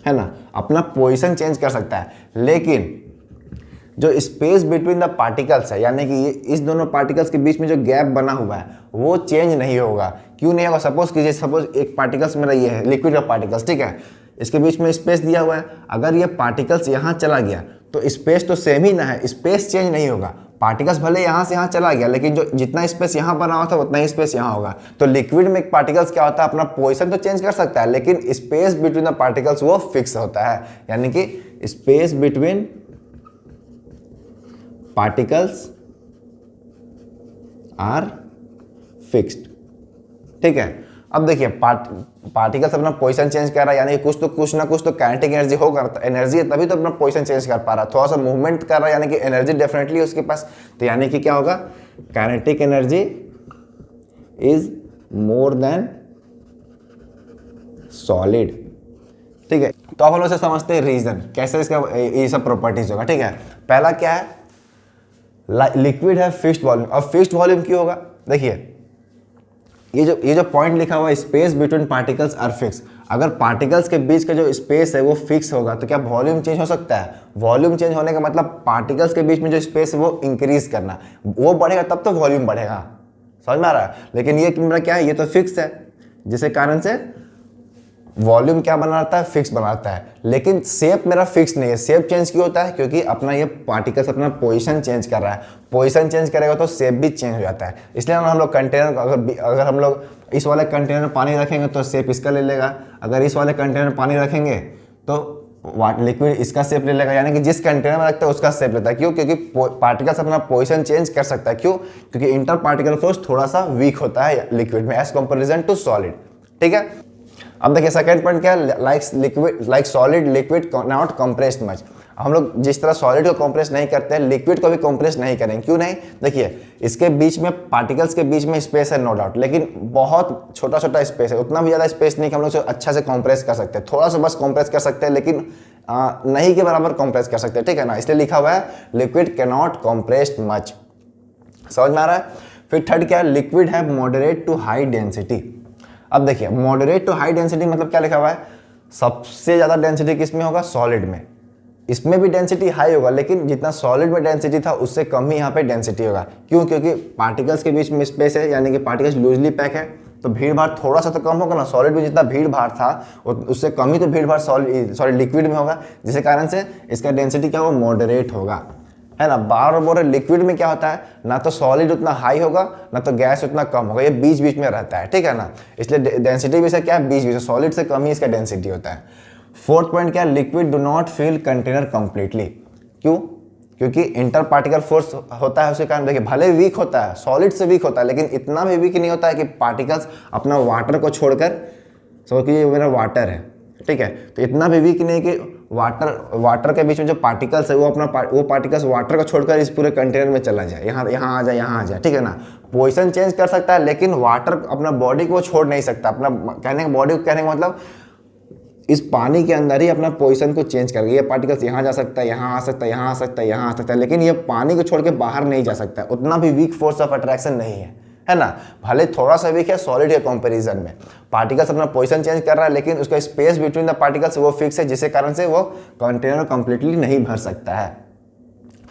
है ना, अपना पोजीशन चेंज कर सकता है। लेकिन जो स्पेस बिटवीन द पार्टिकल्स है, यानी कि ये इस दोनों पार्टिकल्स के बीच में जो गैप बना हुआ है वो चेंज नहीं होगा। क्यों नहीं होगा, सपोज कीजिए, सपोज एक पार्टिकल्स मेरा ये है, लिक्विड का पार्टिकल्स, ठीक है, इसके बीच में स्पेस दिया हुआ है। अगर ये पार्टिकल्स यहाँ चला गया तो स्पेस तो सेम ही ना है, स्पेस चेंज नहीं होगा। पार्टिकल्स भले यहाँ से यहाँ चला गया, लेकिन जो जितना स्पेस यहाँ बना हुआ था उतना ही स्पेस यहाँ होगा। तो लिक्विड में एक पार्टिकल्स क्या होता है, अपना पोजीशन तो चेंज कर सकता है, लेकिन स्पेस बिटवीन द पार्टिकल्स वो फिक्स होता है, यानी कि space between particles are fixed, ठीक है। अब देखिए, पार्टिकल्स अपना पोजीशन चेंज कर रहा है, यानी कि कुछ ना कुछ तो काइनेटिक एनर्जी होगा, एनर्जी है तभी तो अपना पोजीशन चेंज कर पा रहा है। थोड़ा सा मूवमेंट कर रहा है, यानी कि एनर्जी डेफिनेटली है उसके पास, तो यानी कि क्या होगा, kinetic energy is more than solid, ठीक है। तो अब हम लोग समझते हैं रीजन, कैसे इसका ये सब प्रॉपर्टीज होगा, ठीक है। पहला क्या है, लिक्विड है फिक्स्ड वॉल्यूम। अब फिक्स्ड वॉल्यूम क्यों होगा, देखिए ये जो पॉइंट लिखा हुआ है, space between particles are fix. अगर पार्टिकल्स के बीच का जो स्पेस है वो फिक्स होगा तो क्या वॉल्यूम चेंज हो सकता है। वॉल्यूम चेंज होने का मतलब पार्टिकल्स के बीच में जो स्पेस है वो इंक्रीज करना, वो बढ़ेगा तब तो वॉल्यूम बढ़ेगा, समझ में आ रहा है। लेकिन ये मेरा क्या है, ये तो फिक्स है, जिसके कारण से वॉल्यूम क्या बना रहता है, फिक्स बना रहता है। लेकिन शेप मेरा फिक्स नहीं है। शेप चेंज क्यों होता है, क्योंकि अपना ये पार्टिकल्स अपना पोजीशन चेंज कर रहा है। पोजीशन चेंज करेगा तो शेप भी चेंज हो जाता है। इसलिए हम लोग कंटेनर, अगर हम लोग इस वाले कंटेनर में पानी रखेंगे तो शेप इसका ले लेगा, अगर इस वाले कंटेनर में पानी रखेंगे तो लिक्विड इसका शेप ले लेगा, यानी कि जिस कंटेनर में रखता है उसका शेप लेता है। क्यों, क्योंकि पार्टिकल्स अपना पोजीशन चेंज कर सकता है। क्यों, क्योंकि इंटर पार्टिकल फोर्स थोड़ा सा वीक होता है लिक्विड में एज कंपेरिजन टू सॉलिड, ठीक है। अब देखिए सेकंड पॉइंट क्या है, like solid liquid not compressed much. हम लोग जिस तरह सॉलिड को कंप्रेस नहीं करते हैं, लिक्विड को भी कंप्रेस नहीं करेंगे। क्यों नहीं, देखिए इसके बीच में पार्टिकल्स के बीच में स्पेस है नो डाउट, लेकिन बहुत छोटा छोटा स्पेस है, उतना भी ज़्यादा स्पेस नहीं कि हम लोग अच्छा से कंप्रेस कर सकते हैं। थोड़ा सा बस कंप्रेस कर सकते हैं, लेकिन नहीं के बराबर कंप्रेस कर सकते हैं, ठीक है ना। इसलिए लिखा हुआ है liquid can not compressed much, समझ में आ रहा है। फिर थर्ड क्या है, लिक्विड है मॉडरेट टू हाई डेंसिटी। अब देखिए मॉडरेट टू हाई डेंसिटी मतलब क्या लिखा हुआ है, सबसे ज़्यादा डेंसिटी किसमें होगा, सॉलिड में। इसमें भी डेंसिटी हाई होगा, लेकिन जितना सॉलिड में डेंसिटी था उससे कम ही यहाँ पे डेंसिटी होगा। क्यों, क्योंकि पार्टिकल्स के बीच में स्पेस है, यानी कि पार्टिकल्स लूजली पैक है, तो भीड़ भाड़ थोड़ा सा तो कम होगा ना। सॉलिड में जितना भीड़ भाड़ था उससे कम ही तो भीड़ भाड़ सॉलिड लिक्विड में होगा, जिसके कारण से इसका डेंसिटी क्या होगा, मॉडरेट होगा, है ना। बार बार लिक्विड में क्या होता है, ना तो सॉलिड उतना हाई होगा ना तो गैस उतना कम होगा, ये बीच बीच में रहता है, ठीक है ना। इसलिए डेंसिटी भी से क्या है, बीच बीच, सॉलिड से कम ही इसका डेंसिटी होता है। फोर्थ पॉइंट क्या है, liquid do not fill container completely. क्यों, क्योंकि इंटर पार्टिकल फोर्स होता है, उसके कारण देखिए भले वीक होता है, सॉलिड से वीक होता है, लेकिन इतना भी वीक नहीं होता है कि पार्टिकल्स अपना वाटर को छोड़कर, समझो कि ये मेरा वाटर है, ठीक है, तो इतना भी वीक नहीं कि वाटर के बीच में जो पार्टिकल्स है वो पार्टिकल्स वाटर को छोड़कर इस पूरे कंटेनर में चला जाए, यहाँ आ जाए, यहाँ आ जाए, ठीक है ना। पोजीशन चेंज कर सकता है लेकिन वाटर अपना बॉडी को छोड़ नहीं सकता। अपना बॉडी को कहने का मतलब इस पानी के अंदर ही अपना पोजीशन को चेंज कर, ये पार्टिकल्स यहाँ जा सकता है, यहाँ आ सकता है, यहाँ आ सकता है, यहाँ आ सकता है, लेकिन ये पानी को छोड़ के बाहर नहीं जा सकता। उतना भी वीक फोर्स ऑफ अट्रैक्शन नहीं है ना। भले थोड़ा सा वीक है सॉलिड के कंपैरिजन में। पार्टिकल्स अपना पोजीशन चेंज कर रहा है लेकिन उसका स्पेस बिटवीन द पार्टिकल्स वो फिक्स है, जिसके कारण से वो कंटेनर कंप्लीटली नहीं भर सकता है।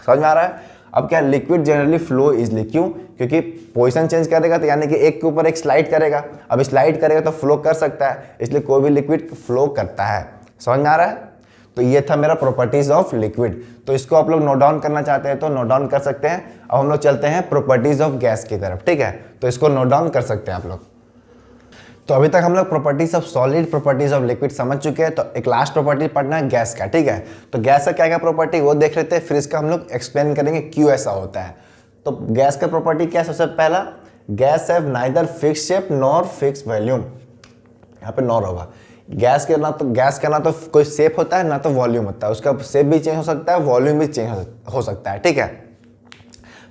समझ में आ रहा है। अब क्या, लिक्विड जनरली फ्लो इजली, क्यों? क्योंकि पोजीशन चेंज करेगा तो यानी कि एक के ऊपर एक स्लाइड करेगा। अब स्लाइड करेगा तो फ्लो कर सकता है, इसलिए कोई भी लिक्विड फ्लो करता है। समझ में आ रहा है। तो ये था मेरा प्रॉपर्टीज ऑफ लिक्विड। तो इसको आप लोग नोट डाउन करना चाहते हैं तो नोट डाउन कर सकते हैं। अब हम लोग चलते हैं प्रॉपर्टीज ऑफ गैस की तरफ, ठीक है। तो इसको नोट डाउन कर सकते हैं आप लोग। तो अभी तक हम लोग properties of solid, properties of liquid समझ चुके हैं। तो एक लास्ट प्रॉपर्टी पढ़ना है गैस का, ठीक है। तो गैस का क्या क्या प्रॉपर्टी वो देख लेते हैं, फिर इसका हम लोग एक्सप्लेन करेंगे क्यों ऐसा होता है। तो गैस का प्रॉपर्टी क्या है? सबसे पहला, guys have neither fix shape nor fix volume. यहाँ पे नॉर होगा। गैस का ना तो कोई शेप होता है ना तो वॉल्यूम होता है। उसका शेप भी चेंज हो सकता है, वॉल्यूम भी चेंज हो सकता है, ठीक है।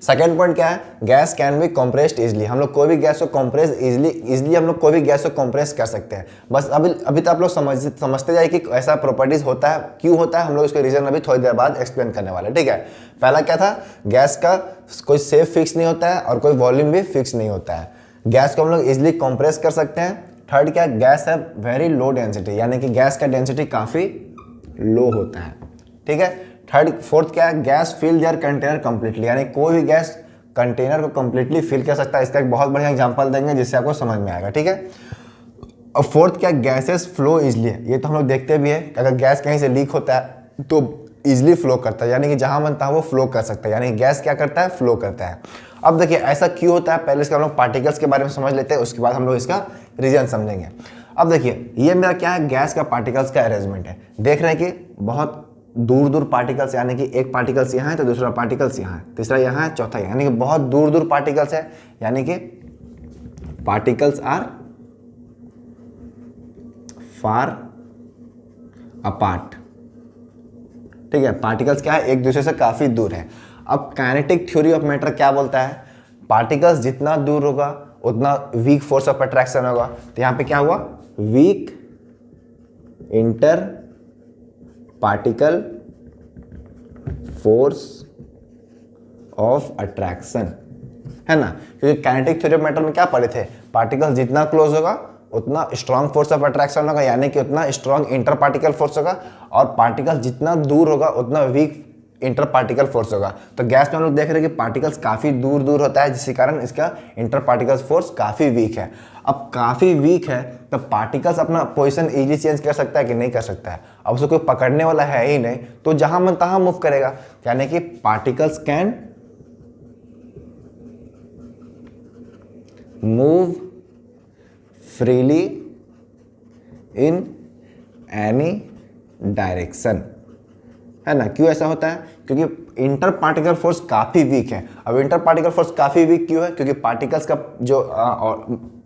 सेकेंड पॉइंट क्या है? Gas can be compressed easily. हम लोग कोई भी गैस को कंप्रेस इजिली हम लोग कोई भी गैस को कंप्रेस कर सकते हैं। बस अभी तो आप लोग समझते जाए कि ऐसा प्रॉपर्टीज होता है, क्यों होता है। हम लोग इसका रीजन अभी थोड़ी देर बाद एक्सप्लेन करने वाले, ठीक है। पहला क्या था? गैस का कोई शेप फिक्स नहीं होता है और कोई वॉल्यूम भी फिक्स नहीं होता है। गैस को हम लोग इजिली कंप्रेस कर सकते हैं। थर्ड क्या? गैस है वेरी लो डेंसिटी, यानी कि गैस का डेंसिटी काफ़ी लो होता है, ठीक है। फोर्थ क्या है? Gas fill their container completely, यानी कोई भी गैस कंटेनर को कंप्लीटली फिल कर सकता है। इसका एक बहुत बढ़िया एग्जांपल देंगे जिससे आपको समझ में आएगा, ठीक है। और फोर्थ क्या? Gases flow easily. ये तो हम लोग देखते भी है कि अगर गैस कहीं से लीक होता है तो इजिली फ्लो करता है, यानी कि जहां मन था वो फ्लो कर सकता है, यानी गैस क्या करता है? फ्लो करता है। अब देखिए ऐसा क्यों होता है, पहले इसका हम लोग पार्टिकल्स के बारे में समझ लेते हैं, उसके बाद हम लोग इसका रीजन समझेंगे। अब देखिए ये मेरा क्या है? गैस का पार्टिकल्स का अरेंजमेंट है। देख रहे हैं कि बहुत दूर दूर पार्टिकल्स, यानी कि एक पार्टिकल्स यहाँ है तो दूसरा पार्टिकल्स यहाँ है, तीसरा यहाँ है, चौथा यानी कि बहुत दूर दूर पार्टिकल्स है, यानी कि पार्टिकल्स आर फार अपार्ट, ठीक है। पार्टिकल्स क्या है? एक दूसरे से काफी दूर है। अब काइनेटिक थ्योरी ऑफ मैटर क्या बोलता है? पार्टिकल्स जितना दूर होगा उतना वीक फोर्स ऑफ अट्रैक्शन होगा। तो यहाँ पे क्या हुआ? Weak inter particle force of attraction, है ना। क्योंकि काइनेटिक थ्योरी ऑफ मैटर में क्या पढ़े थे? पार्टिकल जितना क्लोज होगा उतना स्ट्रॉन्ग फोर्स ऑफ अट्रैक्शन होगा, यानी कि उतना स्ट्रॉन्ग इंटर पार्टिकल फोर्स होगा, और पार्टिकल जितना दूर होगा उतना वीक इंटर पार्टिकल फोर्स होगा। तो गैस में हम लोग देख रहे हैं कि पार्टिकल्स काफ़ी दूर दूर होता है, जिसके कारण इसका इंटर पार्टिकल फोर्स काफ़ी वीक है। अब काफ़ी वीक है तो पार्टिकल्स अपना पोजीशन इजीली चेंज कर सकता है कि नहीं कर सकता है? अब उसको कोई पकड़ने वाला है ही नहीं, तो जहां मन तहां मूव करेगा, यानी कि particles can move freely in any direction, है ना। क्यों ऐसा होता है? क्योंकि इंटर पार्टिकल फोर्स काफ़ी वीक है। अब इंटर पार्टिकल फोर्स काफ़ी वीक क्यों है? क्योंकि पार्टिकल्स का जो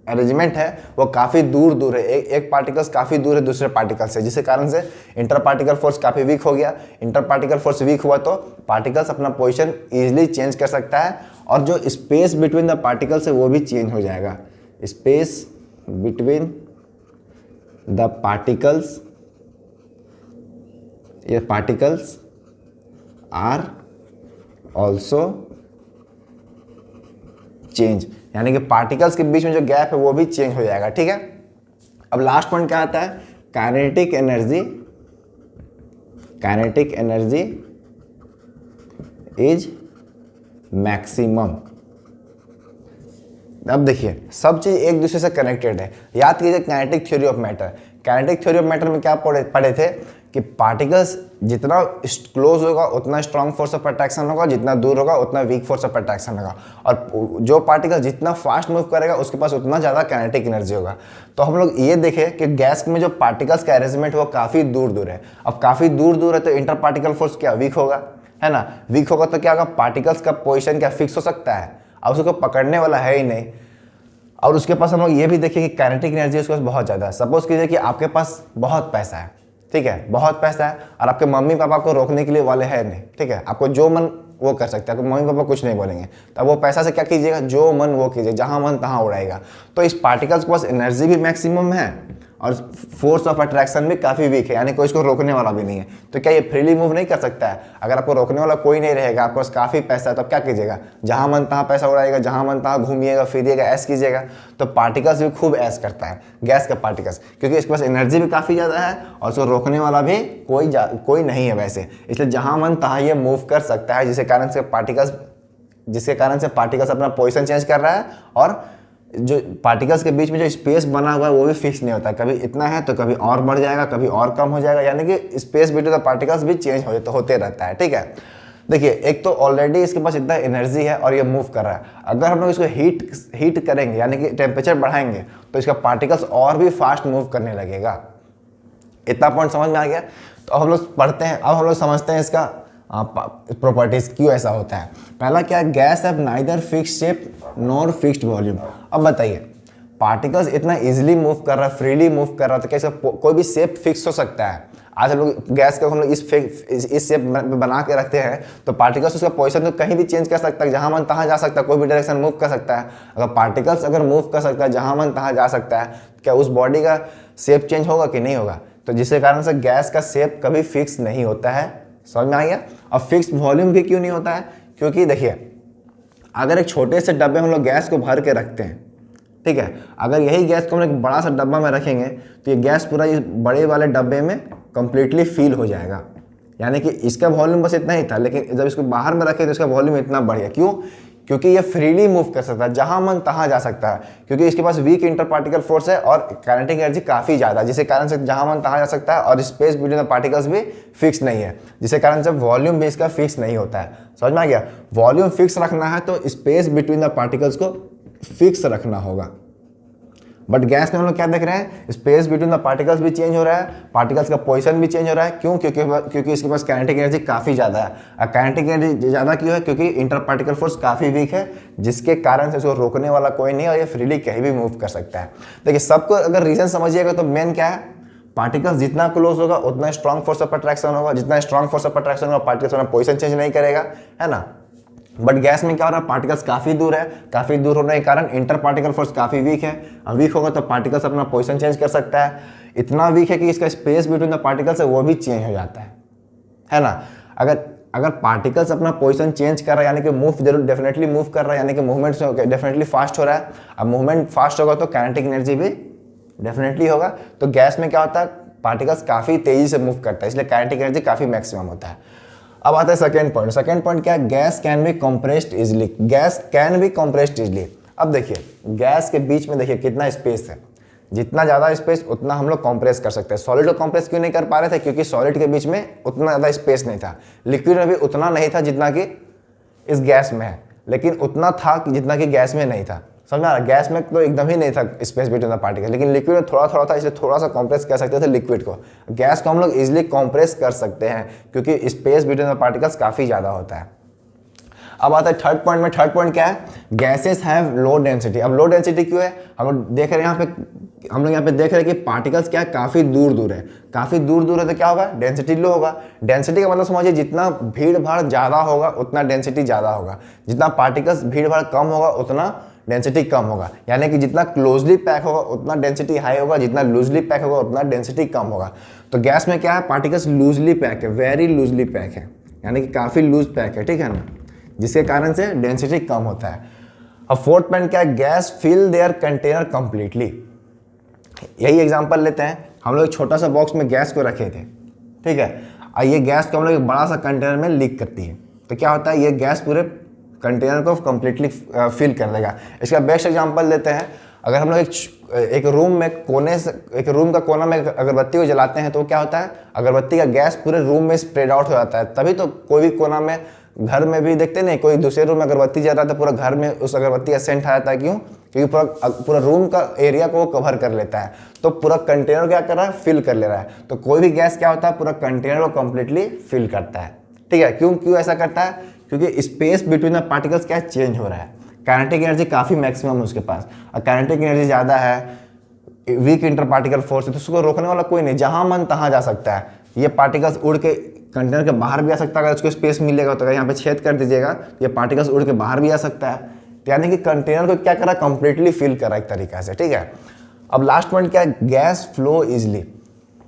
अरेंजमेंट है वो काफ़ी दूर दूर है, एक पार्टिकल्स काफ़ी दूर है दूसरे पार्टिकल से, जिसके कारण से इंटर पार्टिकल फोर्स काफ़ी वीक हो गया। इंटर पार्टिकल फोर्स वीक हुआ तो पार्टिकल्स अपना पोजीशन इजीली चेंज कर सकता है, और जो स्पेस बिटवीन द पार्टिकल्स है वो भी चेंज हो जाएगा। स्पेस बिटवीन द पार्टिकल्स, ये पार्टिकल्स आर ऑल्सो चेंज, यानी कि पार्टिकल्स के बीच में जो गैप है वो भी चेंज हो जाएगा, ठीक है। अब लास्ट पॉइंट क्या आता है? Kinetic energy, kinetic energy is maximum. अब देखिए सब चीज एक दूसरे से कनेक्टेड है। याद कीजिए kinetic theory of matter. Kinetic theory of matter में क्या पढ़े थे कि पार्टिकल्स जितना क्लोज होगा उतना स्ट्रॉन्ग फोर्स ऑफ अट्रैक्शन होगा, जितना दूर होगा उतना वीक फोर्स ऑफ अट्रैक्शन होगा, और जो पार्टिकल जितना फास्ट मूव करेगा उसके पास उतना ज़्यादा काइनेटिक एनर्जी होगा। तो हम लोग ये देखें कि गैस में जो पार्टिकल्स का अरेंजमेंट है वो काफ़ी दूर दूर है। अब काफ़ी दूर दूर है तो इंटर पार्टिकल फोर्स क्या वीक होगा, है ना। वीक होगा तो क्या होगा? पार्टिकल्स का पोजिशन क्या फिक्स हो सकता है? अब उसको पकड़ने वाला है ही नहीं। और उसके पास हम लोग ये भी देखें कि काइनेटिक एनर्जी उसके पास बहुत ज़्यादा है। सपोज कीजिए कि आपके पास बहुत पैसा है, ठीक है, बहुत पैसा है और आपके मम्मी पापा को रोकने के लिए वाले है नहीं, ठीक है, आपको जो मन वो कर सकते हैं, आपको मम्मी पापा कुछ नहीं बोलेंगे, तो अब वो पैसा से क्या कीजिएगा, जो मन वो कीजिए, जहाँ मन तहाँ उड़ाएगा। तो इस पार्टिकल्स के पास एनर्जी भी मैक्सिमम है और फोर्स ऑफ अट्रैक्शन भी काफ़ी वीक है, यानी कोई इसको रोकने वाला भी नहीं है। तो क्या ये फ्रीली मूव नहीं कर सकता है? अगर आपको रोकने वाला कोई नहीं रहेगा, आपके पास काफ़ी पैसा है, तो क्या कीजिएगा, जहाँ मन तहाँ पैसा उड़ाएगा, जहाँ मन तहाँ घूमिएगा फिरिएगा, ऐश कीजिएगा। तो पार्टिकल्स भी खूब ऐश करता है, गैस का पार्टिकल्स, क्योंकि इसके पास एनर्जी भी काफ़ी ज़्यादा है और उसको रोकने वाला भी कोई नहीं है वैसे, इसलिए जहाँ मन तहाँ ये मूव कर सकता है, जिसके कारण से पार्टिकल्स अपना पोजीशन चेंज कर रहा है और जो पार्टिकल्स के बीच में जो स्पेस बना हुआ है वो भी फिक्स नहीं होता है, कभी इतना है तो कभी और बढ़ जाएगा, कभी और कम हो जाएगा, यानी कि स्पेस बिटवीन द पार्टिकल्स भी चेंज होते रहता है, ठीक है। देखिए, एक तो ऑलरेडी इसके पास इतना एनर्जी है और ये मूव कर रहा है, अगर हम लोग इसको हीट करेंगे यानी कि टेम्परेचर बढ़ाएंगे तो इसका पार्टिकल्स और भी फास्ट मूव करने लगेगा। इतना पॉइंट समझ में आ गया। तो हम लोग पढ़ते हैं, अब हम लोग समझते हैं इसका प्रॉपर्टीज क्यों ऐसा होता है। पहला क्या है, guys have neither fixed shape nor fixed volume. अब बताइए, पार्टिकल्स इतना इजीली मूव कर रहा है, फ्रीली मूव कर रहा है, तो कैसे कोई भी शेप फिक्स हो सकता है? आज हम लोग गैस को हम लोग इस शेप में बना के रखते हैं, तो पार्टिकल्स उसका पोजीशन तो कहीं भी चेंज कर सकता है, जहां मन तहां जा सकता है, कोई भी डायरेक्शन मूव कर सकता है। अगर पार्टिकल्स मूव कर सकता है, जहां मन तहां जा सकता है, क्या उस बॉडी का शेप चेंज होगा कि नहीं होगा? तो जिसके कारण से गैस का शेप कभी फिक्स नहीं होता है। समझ में आ गया? और फिक्स वॉल्यूम भी क्यों नहीं होता है? क्योंकि देखिए, अगर एक छोटे से डब्बे में हम लोग गैस को भर के रखते हैं, ठीक है, अगर यही गैस को हम एक बड़ा सा डब्बा में रखेंगे तो ये गैस पूरा इस बड़े वाले डब्बे में कंप्लीटली फिल हो जाएगा, यानी कि इसका वॉल्यूम बस इतना ही था, लेकिन जब इसको बाहर में रखें तो इसका वॉल्यूम इतना बढ़ गया। क्यों? क्योंकि ये फ्रीली मूव कर सकता है, जहां मन तहां जा सकता है, क्योंकि इसके पास वीक इंटर पार्टिकल फोर्स है और काइनेटिक एनर्जी काफी ज्यादा है, जिसके कारण से जहां मन तहां जा सकता है और स्पेस बिटवीन द पार्टिकल्स भी फिक्स नहीं है, जिसके कारण से वॉल्यूम भी इसका फिक्स नहीं होता है। समझ में आ गया? वॉल्यूम फिक्स रखना है तो स्पेस बिटवीन द पार्टिकल्स को फिक्स रखना होगा। बट गैस में हम लोग क्या देख रहे हैं, स्पेस बिटवीन द पार्टिकल्स भी चेंज हो रहा है, पार्टिकल्स का पोजीशन भी चेंज हो रहा है। क्यों? क्योंकि इसके पास काइनेटिक एनर्जी काफी ज्यादा है। काइनेटिक एनर्जी ज्यादा क्यों है? क्योंकि इंटर पार्टिकल फोर्स काफी वीक है, जिसके कारण से उसको रोकने वाला कोई नहीं है और ये फ्रीली कहीं भी मूव कर सकता है। देखिए, सबको अगर रीजन समझिएगा तो मेन क्या है, पार्टिकल्स जितना क्लोज होगा उतना स्ट्रॉन्ग फोर्स ऑफ अट्रैक्शन होगा, जितना स्ट्रॉन्ग फोर्स ऑफ अट्रैक्शन होगा पार्टिकल्स अपना पोजीशन चेंज नहीं करेगा, है ना। बट गैस में क्या हो रहा है, पार्टिकल्स काफी दूर है, काफी दूर होने के कारण इंटर पार्टिकल फोर्स काफी वीक है। अब वीक होगा तो पार्टिकल्स अपना पोजीशन चेंज कर सकता है, इतना वीक है कि इसका स्पेस बिटवीन द पार्टिकल्स है वो भी चेंज हो जाता है ना। अगर पार्टिकल्स अपना पोजीशन चेंज कर रहा है, यानी कि मूव जरूर डेफिनेटली मूव कर रहा है, यानी कि मूवमेंट डेफिनेटली फास्ट हो रहा है। अब मूवमेंट फास्ट होगा तो काइनेटिक एनर्जी भी डेफिनेटली होगा। तो गैस में क्या होता है, पार्टिकल्स काफी तेजी से मूव करता है, इसलिए काइनेटिक एनर्जी काफी मैक्सिमम होता है। अब आता है सेकंड पॉइंट। सेकंड पॉइंट क्या है, gas can be compressed easily. Gas can be compressed easily. अब देखिए, गैस के बीच में देखिए कितना स्पेस है, जितना ज़्यादा स्पेस उतना हम लोग कंप्रेस कर सकते हैं। सॉलिड को कंप्रेस क्यों नहीं कर पा रहे थे? क्योंकि सॉलिड के बीच में उतना ज़्यादा स्पेस नहीं था, लिक्विड में भी उतना नहीं था जितना कि इस गैस में है, लेकिन उतना था कि जितना कि गैस में नहीं था। समझ में आ रहा? गैस में तो एकदम ही नहीं था स्पेस बिटवीन द पार्टिकल, लेकिन लिक्विड में थोड़ा थोड़ा था, इसलिए थोड़ा सा कंप्रेस कर सकते थे लिक्विड को। गैस को हम लोग इजिली कंप्रेस कर सकते हैं क्योंकि स्पेस बिटवीन द पार्टिकल्स काफ़ी ज़्यादा होता है। अब आता है थर्ड पॉइंट में। थर्ड पॉइंट क्या है, गैसेस हैव लो डेंसिटी। अब लो डेंसिटी क्यों है? हम लोग देख रहे हैं हम लोग यहाँ पे देख रहे हैं कि पार्टिकल्स क्या है, काफ़ी दूर दूर है। काफ़ी दूर दूर है तो क्या होगा, डेंसिटी लो होगा। डेंसिटी का मतलब समझिए, जितना भीड़ भाड़ ज़्यादा होगा उतना डेंसिटी ज़्यादा होगा, जितना पार्टिकल्स भीड़ भाड़ कम होगा उतना डेंसिटी कम होगा। यानी कि जितना क्लोजली पैक होगा उतना डेंसिटी हाई होगा, जितना लूजली पैक होगा उतना डेंसिटी कम होगा। तो गैस में क्या है, पार्टिकल्स लूजली पैक है, वेरी लूजली पैक है, यानी कि काफ़ी लूज पैक है, ठीक है ना, जिसके कारण से डेंसिटी कम होता है। अब फोर्थ पॉइंट क्या है, gas fill their container completely. यही एग्जांपल लेते हैं, हम लोग एक छोटा सा बॉक्स में गैस को रखे थे, ठीक है, और ये गैस को हम लोग एक बड़ा सा कंटेनर में लीक करती है, तो क्या होता है, ये गैस पूरे कंटेनर को कंप्लीटली फिल कर देगा। इसका बेस्ट एग्जांपल लेते हैं, अगर हम लोग एक रूम में एक रूम का कोना में अगरबत्ती को जलाते हैं तो क्या होता है, अगरबत्ती का गैस पूरे रूम में स्प्रेड आउट हो जाता है। तभी तो कोई भी कोना में, घर में भी देखते नहीं, कोई दूसरे रूम में अगरबत्ती जल रहा था, पूरा घर में उस अगरबत्ती का सेंट आ जाता है। क्यों? क्योंकि पूरा रूम का एरिया को वो कवर कर लेता है, तो पूरा कंटेनर क्या कर रहा है, फिल कर ले रहा है। तो कोई भी गैस क्या होता है, पूरा कंटेनर को कंप्लीटली फिल करता है, ठीक है। क्यों ऐसा करता है? क्योंकि स्पेस बिटवीन द पार्टिकल्स क्या चेंज हो रहा है, काइनेटिक एनर्जी काफ़ी मैक्सिमम है उसके पास, और काइनेटिक एनर्जी ज़्यादा है, वीक इंटर पार्टिकल फोर्स है तो उसको रोकने वाला कोई नहीं, जहां मन तहां जा सकता है। ये पार्टिकल्स उड़ के कंटेनर के बाहर भी आ सकता है, अगर उसको स्पेस मिलेगा तो। अगर यहाँ पे छेद कर दीजिएगा ये पार्टिकल्स उड़ के बाहर भी आ सकता है। तो यानी कि कंटेनर को क्या करा, कंप्लीटली फिल करा एक तरीके से, ठीक है। अब लास्ट पॉइंट क्या है, gas flow easily.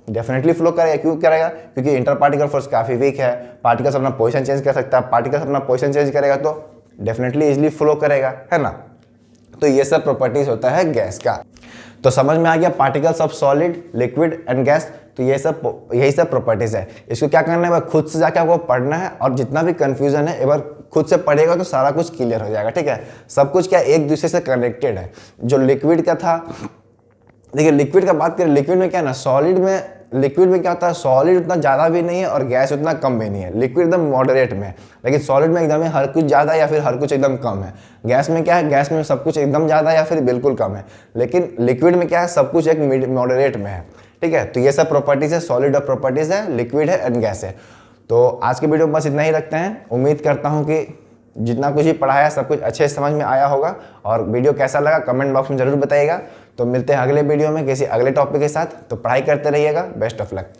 Definitely flow करेगा, क्यों करेगा, क्योंकि इंटर पार्टिकल फोर्स काफी वीक है, पार्टिकल्स अपना पोजीशन चेंज कर सकता है, पार्टिकल्स अपना पोजीशन चेंज करेगा तो डेफिनेटली इजिली फ्लो करेगा, है ना। तो ये सब प्रॉपर्टीज होता है गैस का। तो समझ में आ गया particles of solid, liquid and gas. तो ये सब यही सब प्रॉपर्टीज है। इसको क्या करना है, खुद से जाके आपको पढ़ना है, और जितना भी कंफ्यूजन है एक बार खुद से पढ़ेगा तो सारा कुछ क्लियर हो जाएगा, ठीक है। सब कुछ क्या एक दूसरे से कनेक्टेड है। जो लिक्विड का था, देखिए लिक्विड का बात करें, लिक्विड में क्या है ना, सॉलिड में, लिक्विड में क्या होता है, सॉलिड उतना ज़्यादा भी नहीं है और गैस उतना कम भी नहीं है। लिक्विड एकदम मॉडरेट में, लेकिन सॉलिड में एकदम हर कुछ ज़्यादा या फिर हर कुछ एकदम कम है। गैस में क्या है, गैस में सब कुछ एकदम ज़्यादा या फिर बिल्कुल कम है, लेकिन लिक्विड में क्या है, सब कुछ एक मॉडरेट में है, ठीक है। तो ये सब प्रॉपर्टीज है, सॉलिड और प्रॉपर्टीज है, लिक्विड है एंड गैस है। तो आज के वीडियो में बस इतना ही रखते हैं। उम्मीद करता हूँ कि जितना कुछ भी पढ़ाया सब कुछ अच्छे समझ में आया होगा, और वीडियो कैसा लगा कमेंट बॉक्स में जरूर बताइएगा। तो मिलते हैं अगले वीडियो में किसी अगले टॉपिक के साथ। तो पढ़ाई करते रहिएगा। Best of luck.